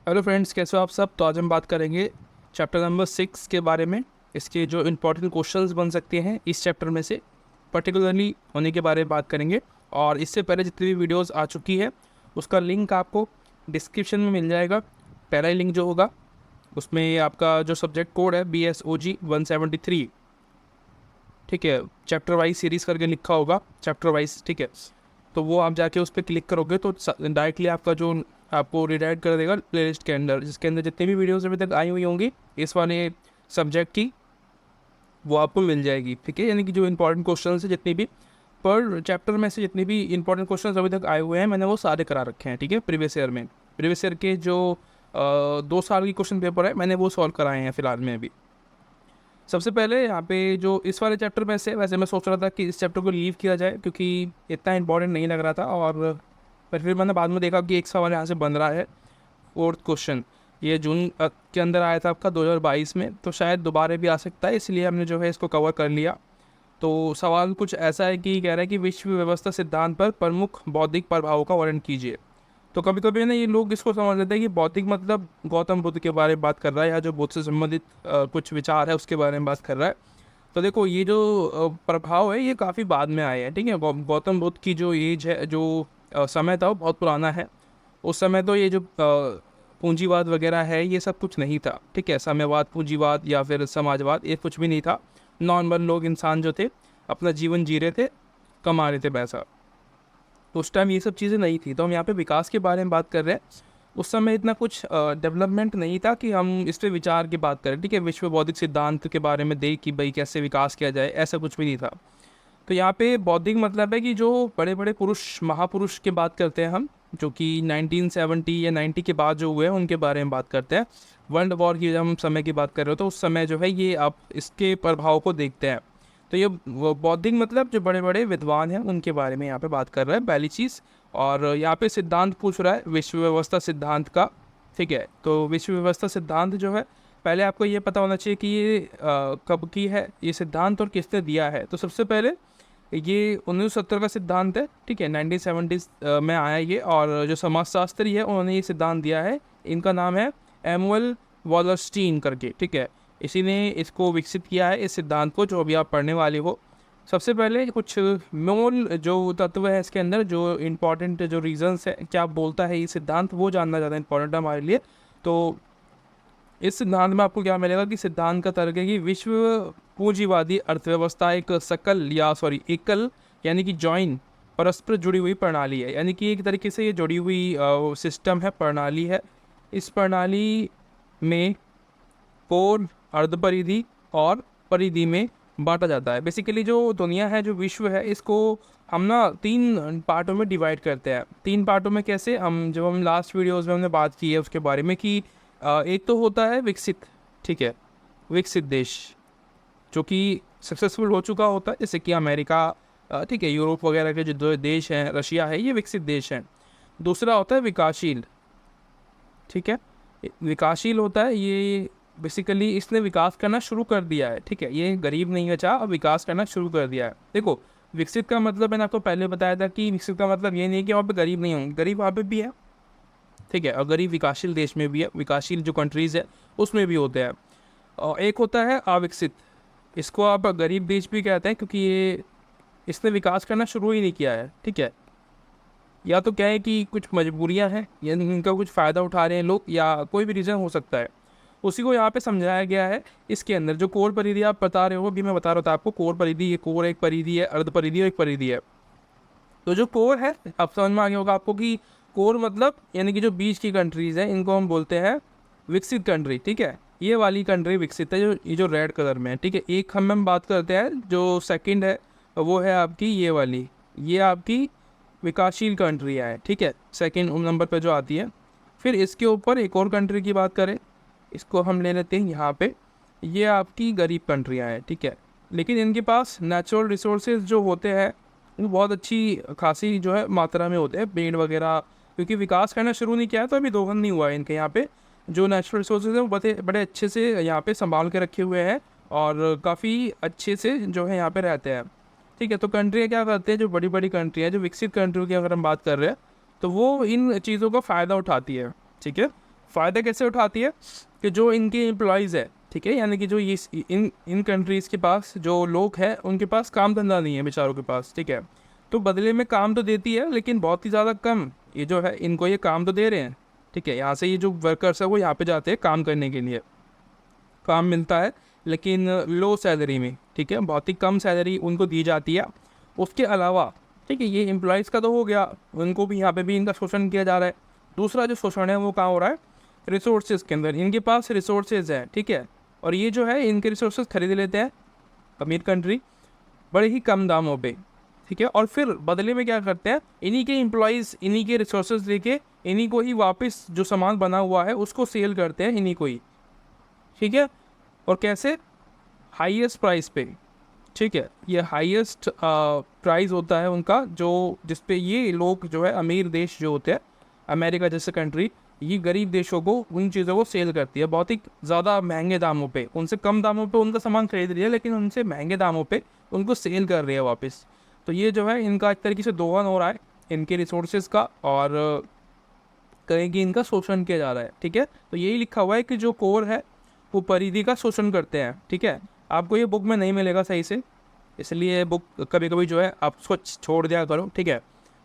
Hello friends, कैसे हो आप सब। तो आज हम बात करेंगे चैप्टर नंबर 6 के बारे में। इसके जो इंपॉर्टेंट क्वेश्चंस बन सकते हैं इस चैप्टर में से पर्टिकुलरली होने के बारे में बात करेंगे। और इससे पहले जितनी भी वीडियोस आ चुकी है उसका लिंक आपको डिस्क्रिप्शन में मिल जाएगा। पहला ही लिंक जो होगा उसमें आपका जो सब्जेक्ट कोड है BSOG 173, ठीक है, चैप्टर वाइज सीरीज़ करके लिखा होगा, चैप्टर वाइज, ठीक है। तो वो आप जाके उस पर क्लिक करोगे तो डायरेक्टली आपका जो आपको रिडायरेक्ट कर देगा प्लेलिस्ट के अंदर, जिसके अंदर जितनी भी वीडियोस अभी तक आई हुई होंगी इस वाले सब्जेक्ट की वो आपको मिल जाएगी, ठीक है। यानी कि जो इंपॉर्टेंट क्वेश्चन है जितनी भी पर चैप्टर में से जितने भी इंपॉर्टेंट क्वेश्चन अभी तक आए हुए हैं मैंने वो सारे करा रखे हैं, ठीक है। प्रीवियस ईयर में, प्रीवियस ईयर के जो 2 साल की क्वेश्चन पेपर है मैंने वो सॉल्व कराए हैं फिलहाल में अभी। सबसे पहले यहाँ पे जो इस वाले चैप्टर में से, वैसे मैं सोच रहा था कि इस चैप्टर को लीव किया जाए क्योंकि इतना इंपॉर्टेंट नहीं लग रहा था, और पर फिर मैंने बाद में देखा कि एक सवाल यहाँ से बन रहा है। फोर्थ क्वेश्चन ये जून के अंदर आया था आपका 2022 में, तो शायद दोबारा भी आ सकता है, इसलिए हमने जो है इसको कवर कर लिया। तो सवाल कुछ ऐसा है कि कह रहा है कि विश्व व्यवस्था सिद्धांत पर प्रमुख बौद्धिक प्रभावों का वर्णन कीजिए। तो कभी कभी ना ये लोग इसको समझ लेते हैं कि बौद्धिक मतलब गौतम बुद्ध के बारे में बात कर रहा है या जो बुद्ध से संबंधित कुछ विचार है उसके बारे में बात कर रहा है। तो देखो ये जो प्रभाव है ये काफ़ी बाद में आए हैं, ठीक है। गौतम बुद्ध की जो एज है, जो समय था वो बहुत पुराना है। उस समय तो ये जो पूंजीवाद वगैरह है ये सब कुछ नहीं था, ठीक है। साम्यवाद, पूंजीवाद या फिर समाजवाद ये कुछ भी नहीं था। नॉर्मल लोग, इंसान जो थे अपना जीवन जी रहे थे, कमा रहे थे पैसा। तो उस टाइम ये सब चीज़ें नहीं थी। तो हम यहाँ पे विकास के बारे में बात कर रहे हैं। उस समय इतना कुछ डेवलपमेंट नहीं था कि हम इस पे विचार की बात करें, ठीक है। विश्व बौद्धिक सिद्धांत के बारे में देख कि भाई कैसे विकास किया जाए, ऐसा कुछ भी नहीं था। तो यहाँ पे बौद्धिक मतलब है कि जो बड़े बड़े पुरुष, महापुरुष की बात करते हैं हम, जो कि 1970 या 90 के बाद जो हुए हैं उनके बारे में बात करते हैं। वर्ल्ड वॉर की जब हम समय की बात कर रहे हो तो उस समय जो है ये आप इसके प्रभाव को देखते हैं। तो ये वो बौद्धिक मतलब जो बड़े बड़े विद्वान हैं उनके बारे में यहाँ पे बात कर रहा है, पहली चीज़। और यहाँ पे सिद्धांत पूछ रहा है विश्व व्यवस्था सिद्धांत का, ठीक है। तो विश्व व्यवस्था सिद्धांत जो है पहले आपको ये पता होना चाहिए कि ये कब की है ये सिद्धांत और किसने दिया है। तो सबसे पहले ये 1970 का सिद्धांत है, ठीक है। 1970 में आया ये, और जो समाजशास्त्री है उन्होंने ये सिद्धांत दिया है। इनका नाम है एमुअल वॉलरस्टीन करके, ठीक है। इसी ने इसको विकसित किया है, इस सिद्धांत को जो अभी आप पढ़ने वाले हो। सबसे पहले कुछ मूल जो तत्व है इसके अंदर, जो इम्पोर्टेंट जो रीजंस है, क्या बोलता है ये सिद्धांत, वो जानना ज़्यादा इंपॉर्टेंट है हमारे लिए। तो इस सिद्धांत में आपको क्या मिलेगा कि सिद्धांत का तर्क है कि विश्व पूंजीवादी अर्थव्यवस्था एक सकल या एकल यानी कि जॉइन परस्पर जुड़ी हुई प्रणाली है। यानी कि एक तरीके से ये जुड़ी हुई सिस्टम है, प्रणाली है। इस प्रणाली में कोर, अर्धपरिधि और परिधि में बांटा जाता है। बेसिकली जो दुनिया है, जो विश्व है, इसको हम ना 3 पार्टों में डिवाइड करते हैं। 3 पार्टों में कैसे, हम जब हम लास्ट वीडियोस में हमने बात की है उसके बारे में कि एक तो होता है विकसित, ठीक है, विकसित देश जो कि सक्सेसफुल हो चुका होता है, जैसे कि अमेरिका, ठीक है, यूरोप वगैरह के जो दो देश हैं, रशिया है, ये विकसित देश हैं। दूसरा होता है विकासशील, ठीक है। विकासशील होता है ये, बेसिकली इसने विकास करना शुरू कर दिया है, ठीक है। ये गरीब नहीं बचा, अब विकास करना शुरू कर दिया है। देखो विकसित का मतलब मैंने आपको पहले बताया था कि विकसित का मतलब ये नहीं है कि वहाँ पे गरीब नहीं होंगे, गरीब वहाँ पे भी है, ठीक है। और गरीब विकासशील देश में भी है, विकासशील जो कंट्रीज़ है उसमें भी होते हैं। और एक होता है अविकसित, इसको आप गरीब देश भी कहते हैं क्योंकि ये इसने विकास करना शुरू ही नहीं किया है, ठीक है। या तो क्या है कि कुछ मजबूरियां हैं या इनका कुछ फ़ायदा उठा रहे हैं लोग, या कोई भी रीज़न हो सकता है। उसी को यहाँ पे समझाया गया है इसके अंदर। जो कोर परिधि आप बता रहे हो, अभी मैं बता रहा था आपको, कोर परिधि, ये कोर एक परिधि है, अर्ध परिधि और एक परिधि है। तो जो कोर है, अब समझ में आ गया होगा आपको कि कोर मतलब यानी कि जो बीच की कंट्रीज़ हैं इनको हम बोलते हैं विकसित कंट्री, ठीक है। ये वाली कंट्री विकसित है, जो ये जो रेड कलर में है, ठीक है। एक हम बात करते हैं जो सेकंड है, वो है आपकी ये वाली, ये आपकी विकासशील कंट्रियाँ हैं, ठीक है, सेकंड नंबर पे जो आती है। फिर इसके ऊपर एक और कंट्री की बात करें, इसको हम ले लेते हैं यहाँ पे, ये आपकी गरीब कंट्रियाँ हैं, ठीक है। लेकिन इनके पास नेचुरल रिसोर्सेज जो होते हैं वो बहुत अच्छी खासी जो है मात्रा में होते हैं, पेड़ वगैरह, क्योंकि विकास करना शुरू नहीं किया है तो अभी दोहन नहीं हुआ है इनके यहाँ पे। जो नेचुरल रिसोर्सेज हैं वो बड़े बड़े अच्छे से यहाँ पे संभाल के रखे हुए हैं और काफ़ी अच्छे से जो है यहाँ पे रहते हैं, ठीक है। तो कंट्रियाँ क्या करते हैं, जो बड़ी बड़ी कंट्री हैं, जो विकसित कंट्रियों की अगर हम बात कर रहे हैं, तो वो इन चीज़ों का फ़ायदा उठाती है, ठीक है। फ़ायदा कैसे उठाती है कि जो इनके एम्प्लॉयज़ है, ठीक है, यानी कि जो ये इन कंट्रीज़ के पास जो लोग हैं उनके पास काम धंधा नहीं है बेचारों के पास, ठीक है, तो बदले में काम तो देती है लेकिन बहुत ही ज़्यादा कम। ये जो है इनको ये काम तो दे रहे हैं, ठीक है, यहाँ से ये जो वर्कर्स है वो यहाँ पे जाते हैं काम करने के लिए, काम मिलता है लेकिन लो सैलरी में, ठीक है, बहुत ही कम सैलरी उनको दी जाती है। उसके अलावा, ठीक है, ये एम्प्लॉयज़ का तो हो गया, उनको भी यहाँ पे भी इनका शोषण किया जा रहा है। दूसरा जो शोषण है वो कहाँ हो रहा है, रिसोर्सेज के अंदर। इनके पास रिसोर्सेज है, ठीक है, और ये जो है इनके रिसोर्सेज खरीद लेते हैं अमीर कंट्री बड़े ही कम दामों पे, ठीक है, और फिर बदले में क्या करते हैं, इन्हीं के एम्प्लॉयज़ इन्हीं के रिसोर्सेज लेके इन्हीं को ही वापस जो सामान बना हुआ है उसको सेल करते हैं इन्हीं को ही, ठीक है, और कैसे, हाईएस्ट प्राइस पे, ठीक है, ये हाईएस्ट प्राइस होता है उनका जो जिस पे ये लोग जो है अमीर देश जो होते हैं, अमेरिका जैसे कंट्री, ये गरीब देशों को उन चीज़ों को सेल करती है बहुत ही ज़्यादा महंगे दामों पे। उनसे कम दामों पे उनका सामान खरीद रही है लेकिन उनसे महंगे दामों पे उनको सेल कर रही है वापस। तो ये जो है इनका एक तरीके से दोहन हो रहा है इनके रिसोर्सेज का, और कहें कि इनका शोषण किया जा रहा है, ठीक है। तो यही लिखा हुआ है कि जो कोर है वो परिधि का शोषण करते हैं, ठीक है। आपको ये बुक में नहीं मिलेगा सही से, इसलिए बुक कभी कभी जो है आप उसको छोड़ दिया करो, ठीक है।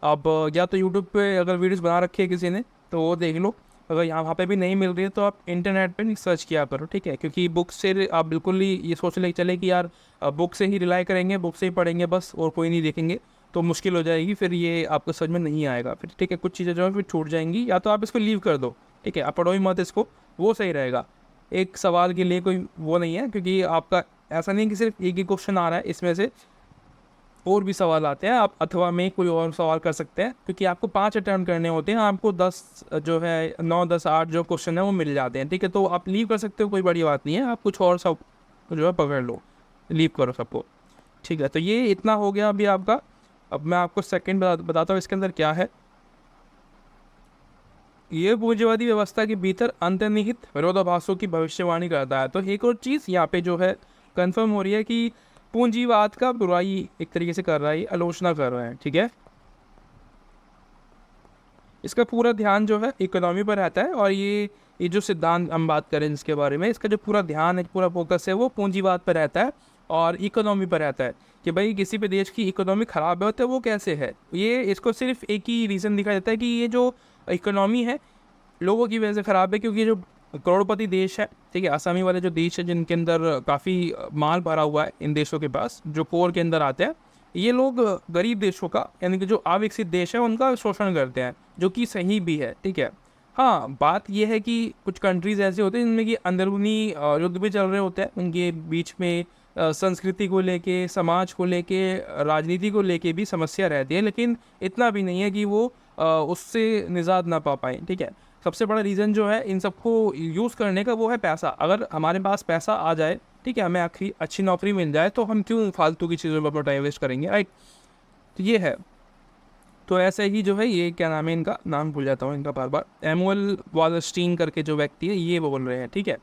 आप या तो यूट्यूब पे अगर वीडियोस बना रखी है किसी ने तो वो देख लो, अगर यहाँ पे भी नहीं मिल रही है तो आप इंटरनेट पे सर्च किया करो, ठीक है, क्योंकि बुक से आप बिल्कुल ही ये सोच ले चले कि यार बुक से ही रिलाई करेंगे, बुक से ही पढ़ेंगे बस और कोई नहीं देखेंगे, तो मुश्किल हो जाएगी, फिर ये आपको समझ में नहीं आएगा फिर, ठीक है। कुछ चीज़ें जो है फिर छूट जाएंगी, या तो आप इसको लीव कर दो, ठीक है, आप पढ़ो ही मत इसको, वो सही रहेगा। एक सवाल के लिए कोई वो नहीं है, क्योंकि आपका ऐसा नहीं कि सिर्फ एक ही क्वेश्चन आ रहा है, इसमें से और भी सवाल आते हैं, आप अथवा में कोई और सवाल कर सकते हैं, क्योंकि आपको 5 अटैम्प्ट करने होते हैं, आपको 10 जो है 9 10 8 जो क्वेश्चन है वो मिल जाते हैं, ठीक है। तो आप लीव कर सकते हो, कोई बड़ी बात नहीं है, आप कुछ और सब जो है पकड़ लो, लीव करो सबको, ठीक है। तो ये इतना हो गया अभी आपका। अब मैं आपको सेकंड बताता हूँ इसके अंदर क्या है। ये पूंजीवादी व्यवस्था के भीतर अंतर्निहित विरोधाभासों की भविष्यवाणी करता है। तो एक और चीज़ यहाँ पे जो है कंफर्म हो रही है कि पूंजीवाद का बुराई एक तरीके से कर रहा है, आलोचना कर रहा है, ठीक है। इसका पूरा ध्यान जो है इकोनॉमी पर रहता है, और ये जो सिद्धांत हम बात करें जिसके बारे में, इसका जो पूरा ध्यान है, पूरा फोकस है वो पूंजीवाद पर रहता है और इकोनॉमी पर रहता है, कि भाई किसी भी देश की इकोनॉमी ख़राब है तो वो कैसे है। ये इसको सिर्फ एक ही रीज़न दिखाया जाता है कि ये जो इकोनॉमी है लोगों की वजह से ख़राब है, क्योंकि जो करोड़पति देश है, ठीक है, आसामी वाले जो देश है जिनके अंदर काफ़ी माल भरा हुआ है, इन देशों के पास जो कोर के अंदर आते हैं, ये लोग गरीब देशों का, यानी कि जो अविकसित देश है उनका शोषण करते हैं, जो कि सही भी है, ठीक है। हाँ, बात यह है कि कुछ कंट्रीज़ ऐसे होते हैं जिनमें कि अंदरूनी युद्ध भी चल रहे होते हैं, उनके बीच में संस्कृति को लेके, समाज को लेके, राजनीति को लेके भी समस्या रहती है, लेकिन इतना भी नहीं है कि वो उससे निजात ना पा पाएँ, ठीक है। सबसे बड़ा रीज़न जो है इन सबको यूज़ करने का वो है पैसा। अगर हमारे पास पैसा आ जाए, ठीक है, हमें आखिरी अच्छी नौकरी मिल जाए, तो हम क्यों फालतू की चीज़ों पर अपना टाइम वेस्ट करेंगे, राइट। तो ये है। तो ऐसे ही जो है, ये क्या नाम है इनका, नाम भूल जाता हूँ इनका बार बार, एमुअल वालस्टीन करके जो व्यक्ति है ये वो बोल रहे हैं, ठीक है।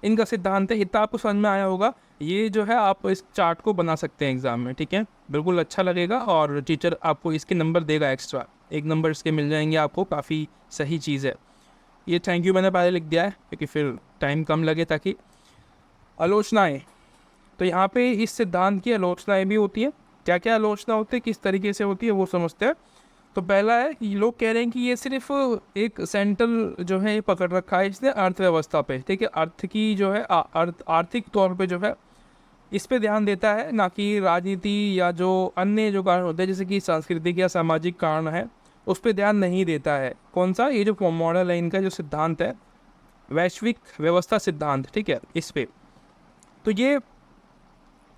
इनका सिद्धांत है, इतना आपको समझ में आया होगा। ये जो है आप इस चार्ट को बना सकते हैं एग्ज़ाम में, ठीक है, बिल्कुल अच्छा लगेगा, और टीचर आपको इसके नंबर देगा एक्स्ट्रा, 1 नंबर इसके मिल जाएंगे आपको, काफ़ी सही चीज़ है ये। थैंक यू मैंने पहले लिख दिया है क्योंकि फिर टाइम कम लगे। ताकि आलोचनाएँ, तो यहाँ पे इस सिद्धांत की आलोचनाएँ भी होती हैं। क्या क्या आलोचना होती है, किस तरीके से होती है, वो समझते हैं। तो पहला है कि लोग कह रहे हैं कि ये सिर्फ एक सेंट्रल जो है ये पकड़ रखा है इसने अर्थव्यवस्था पे, ठीक है, अर्थ की जो है आर्थिक तौर पे जो है इस पे ध्यान देता है, ना कि राजनीति या जो अन्य जो कारण होते हैं जैसे कि सांस्कृतिक या सामाजिक कारण है उस पर ध्यान नहीं देता है। कौन सा, ये जो मॉडल है इनका जो सिद्धांत है, वैश्विक व्यवस्था सिद्धांत, ठीक है, इस पे। तो ये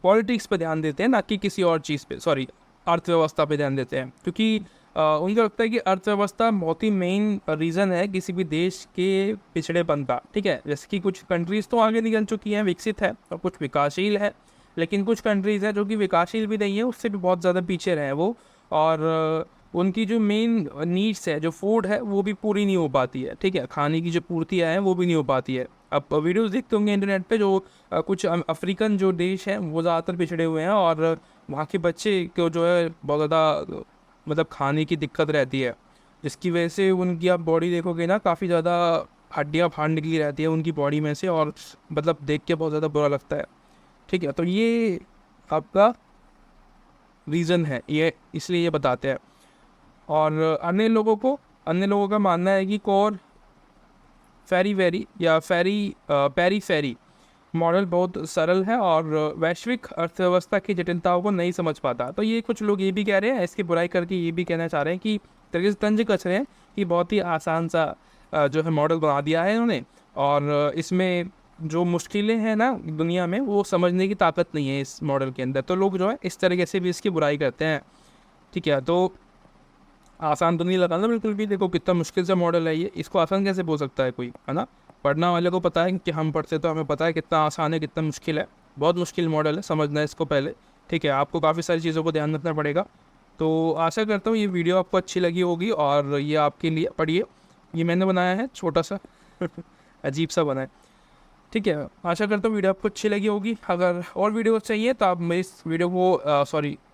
पॉलिटिक्स पे ध्यान देते हैं, ना कि किसी और चीज़ पे, सॉरी, अर्थव्यवस्था पे ध्यान देते हैं, क्योंकि उनको लगता है कि अर्थव्यवस्था बहुत ही मेन रीज़न है किसी भी देश के पिछड़ेपन का, ठीक है। जैसे कि कुछ कंट्रीज़ तो आगे निकल चुकी हैं, विकसित है, और कुछ विकासशील है, लेकिन कुछ कंट्रीज़ हैं जो कि विकासशील भी नहीं है, उससे भी बहुत ज़्यादा पीछे रहे हैं वो, और उनकी जो मेन नीड्स है, जो फूड है, वो भी पूरी नहीं हो पाती है, ठीक है, खाने की जो पूर्तियाँ हैं वो भी नहीं हो पाती है। अब वीडियोस देखते होंगे इंटरनेट पे, जो कुछ अफ्रीकन जो देश हैं वो ज़्यादातर पिछड़े हुए हैं, और वहाँ के बच्चे को जो है बहुत ज़्यादा मतलब खाने की दिक्कत रहती है, जिसकी वजह से उनकी आप बॉडी देखोगे ना, काफ़ी ज़्यादा हड्डियाँ बाहर निकली रहती है उनकी बॉडी में से, और मतलब देख के बहुत ज़्यादा बुरा लगता है। ठीक है, तो ये आपका रीज़न है, ये इसलिए ये बताते हैं। और अन्य लोगों का मानना है कि कोर फेरी वेरी या पेरी फेरी मॉडल बहुत सरल है और वैश्विक अर्थव्यवस्था की जटिलताओं को नहीं समझ पाता। तो ये कुछ लोग ये भी कह रहे हैं, इसकी बुराई करके ये भी कहना चाह रहे हैं कि तंज कस रहे हैं कि बहुत ही आसान सा जो है मॉडल बना दिया है इन्होंने, और इसमें जो मुश्किलें हैं ना दुनिया में वो समझने की ताकत नहीं है इस मॉडल के अंदर। तो लोग जो है इस तरीके से भी इसकी बुराई करते हैं। ठीक है, तो आसान तो नहीं लगा ना बिल्कुल भी, देखो कितना मुश्किल सा मॉडल है ये, इसको आसान कैसे बोल सकता है कोई, है ना। पढ़ना वाले को पता है कि हम पढ़ते तो हमें पता है कितना आसान है कितना मुश्किल है, बहुत मुश्किल मॉडल है, समझना है इसको पहले। ठीक है, आपको काफ़ी सारी चीज़ों को ध्यान रखना पड़ेगा। तो आशा करता हूँ ये वीडियो आपको अच्छी लगी होगी, और ये आपके लिए पढ़िए, ये मैंने बनाया है छोटा सा अजीब सा बना है। ठीक है, आशा करता हूँ वीडियो आपको अच्छी लगी होगी। अगर और वीडियो चाहिए तो आप मेरी इस वीडियो को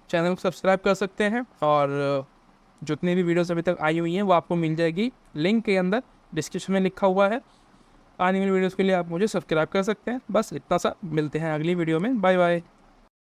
चैनल को सब्सक्राइब कर सकते हैं, और जितनी भी वीडियोस अभी तक आई हुई हैं वो आपको मिल जाएगी लिंक के अंदर, डिस्क्रिप्शन में लिखा हुआ है। आने वाली वीडियोस के लिए आप मुझे सब्सक्राइब कर सकते हैं। बस इतना सा, मिलते हैं अगली वीडियो में, बाय बाय।